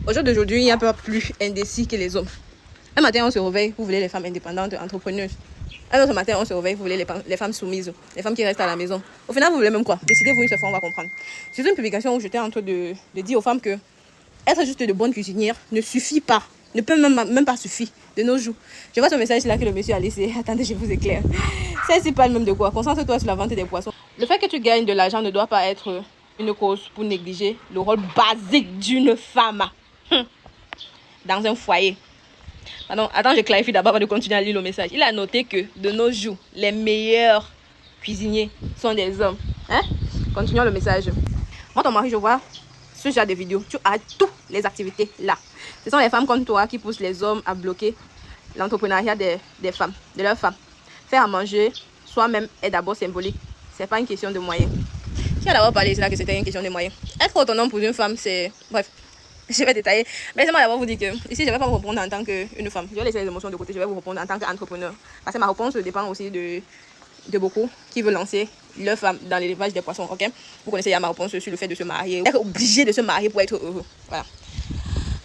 Au jour d'aujourd'hui, il n'y a pas plus indécis que les hommes. Un matin, on se réveille, vous voulez les femmes indépendantes, entrepreneuses. Un autre matin, on se réveille, vous voulez les femmes soumises, les femmes qui restent à la maison. Au final, vous voulez même quoi? Décidez-vous une seule fois, on va comprendre. C'est une publication où j'étais en train de dire aux femmes que être juste de bonnes cuisinières ne suffit pas, ne peut même pas suffire de nos jours. Je vois ce message là que le monsieur a laissé. Attendez, je vous éclaire. C'est pas le même de quoi. Concentre-toi sur la vente des poissons. Le fait que tu gagnes de l'argent ne doit pas être une cause pour négliger le rôle basique d'une femme dans un foyer. Pardon, attends, je clarifie d'abord avant de continuer à lire le message. Il a noté que de nos jours, les meilleurs cuisiniers sont des hommes. Continuons le message. Moi, ton mari, je vois ce genre de vidéos. Tu as toutes les activités là. Ce sont les femmes comme toi qui poussent les hommes à bloquer l'entrepreneuriat des femmes, de leurs femmes. Faire à manger soi-même est d'abord symbolique. C'est pas une question de moyens. Qui a d'abord parlé là que c'était une question de moyens? Être autonome pour une femme, c'est... Bref, je vais détailler. Mais laissez-moi d'abord vous dire que ici, je ne vais pas vous répondre en tant qu'une femme. Je vais laisser les émotions de côté. Je vais vous répondre en tant qu'entrepreneur. Parce que ma réponse dépend aussi de beaucoup qui veulent lancer leur femme dans l'élevage des poissons. Ok? Vous connaissez ma réponse sur le fait de se marier. Être obligé de se marier pour être heureux. Voilà.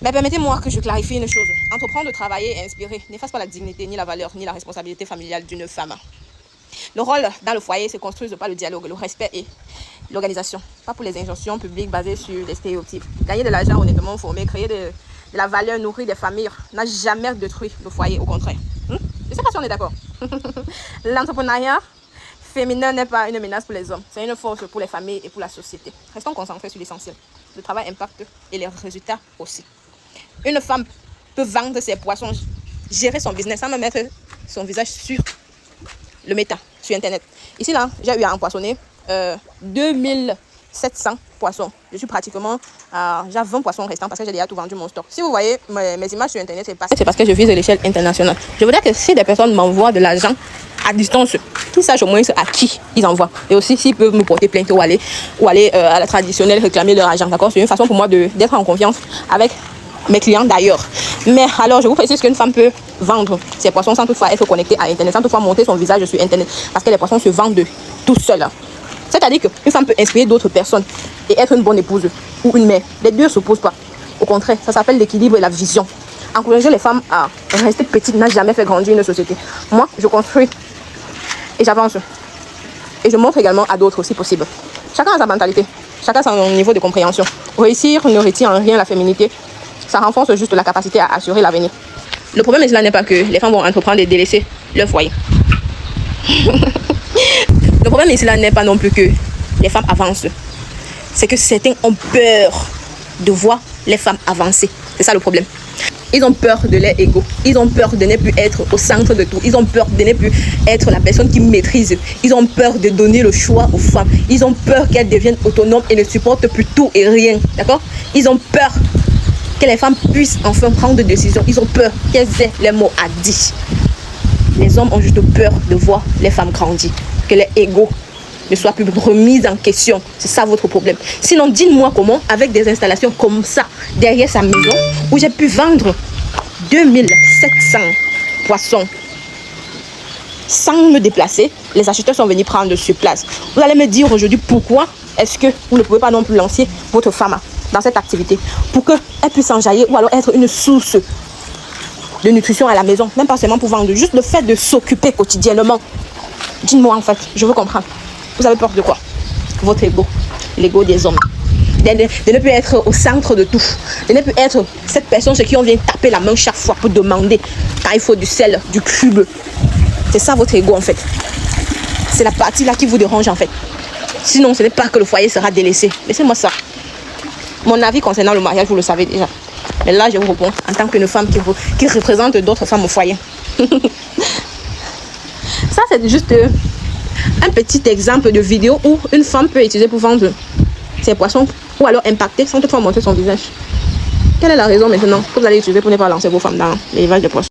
Mais permettez-moi que je clarifie une chose. Entreprendre, travailler et inspirer n'efface pas la dignité, ni la valeur, ni la responsabilité familiale d'une femme. Le rôle dans le foyer se construit par le dialogue, le respect et l'organisation. Pas pour les injonctions publiques basées sur les stéréotypes. Gagner de l'argent honnêtement formé, créer de la valeur, nourrir des familles n'a jamais détruit le foyer, au contraire. Je ne sais pas si on est d'accord. L'entrepreneuriat féminin n'est pas une menace pour les hommes. C'est une force pour les familles et pour la société. Restons concentrés sur l'essentiel. Le travail impacte et les résultats aussi. Une femme peut vendre ses poissons, gérer son business sans même mettre son visage sur le méta, sur Internet. Ici, là, j'ai eu à empoissonner 2700 poissons. Je suis pratiquement j'ai 20 poissons restants parce que j'ai déjà tout vendu mon stock. Si vous voyez mes images sur Internet, c'est parce que je vise l'échelle internationale. Je voudrais que si des personnes m'envoient de l'argent à distance, qu'ils sachent au moins à qui ils envoient. Et aussi s'ils peuvent me porter plainte ou aller à la traditionnelle réclamer leur argent. D'accord? C'est une façon pour moi d'être en confiance avec mes clients d'ailleurs. Mais alors, je vous précise qu'une femme peut vendre ses poissons sans toutefois être connectée à Internet, sans toutefois monter son visage sur Internet, parce que les poissons se vendent tout seuls. C'est-à-dire qu'une femme peut inspirer d'autres personnes et être une bonne épouse ou une mère. Les deux ne s'opposent pas. Au contraire, ça s'appelle l'équilibre et la vision. Encourager les femmes à rester petites n'a jamais fait grandir une société. Moi, je construis et j'avance. Et je montre également à d'autres si possible. Chacun a sa mentalité, chacun a son niveau de compréhension. Réussir ne retire en rien la féminité. Ça renforce juste la capacité à assurer l'avenir. Le problème ici là n'est pas que les femmes vont entreprendre et délaisser leur foyer. Le problème ici là n'est pas non plus que les femmes avancent. C'est que certains ont peur de voir les femmes avancer. C'est ça le problème. Ils ont peur de leur ego. Ils ont peur de ne plus être au centre de tout. Ils ont peur de ne plus être la personne qui maîtrise. Ils ont peur de donner le choix aux femmes. Ils ont peur qu'elles deviennent autonomes et ne supportent plus tout et rien. D'accord? Ils ont peur que les femmes puissent enfin prendre des décisions. Ils ont peur qu'elles aient les mots à dire. Les hommes ont juste peur de voir les femmes grandir. Que leur ego ne soit plus remis en question. C'est ça votre problème. Sinon, dites-moi comment, avec des installations comme ça, derrière sa maison, où j'ai pu vendre 2700 poissons sans me déplacer, les acheteurs sont venus prendre sur place. Vous allez me dire aujourd'hui pourquoi est-ce que vous ne pouvez pas non plus lancer votre femme dans cette activité pour qu'elle puisse s'enjailler ou alors être une source de nutrition à la maison, même pas seulement pour vendre, juste le fait de s'occuper quotidiennement. Dites-moi en fait, je veux comprendre. Vous avez peur de quoi? Votre ego, l'ego des hommes. De ne plus être au centre de tout. De ne plus être cette personne chez qui on vient taper la main chaque fois pour demander quand il faut du sel, du cube. C'est ça votre ego en fait. C'est la partie là qui vous dérange en fait. Sinon, ce n'est pas que le foyer sera délaissé. Laissez-moi ça. Mon avis concernant le mariage, vous le savez déjà. Mais là, je vous réponds en tant qu'une femme qui représente d'autres femmes au foyer. Ça, c'est juste un petit exemple de vidéo où une femme peut utiliser pour vendre ses poissons ou alors impacter sans toutefois montrer son visage. Quelle est la raison maintenant que vous allez utiliser pour ne pas lancer vos femmes dans l'élevage de poissons?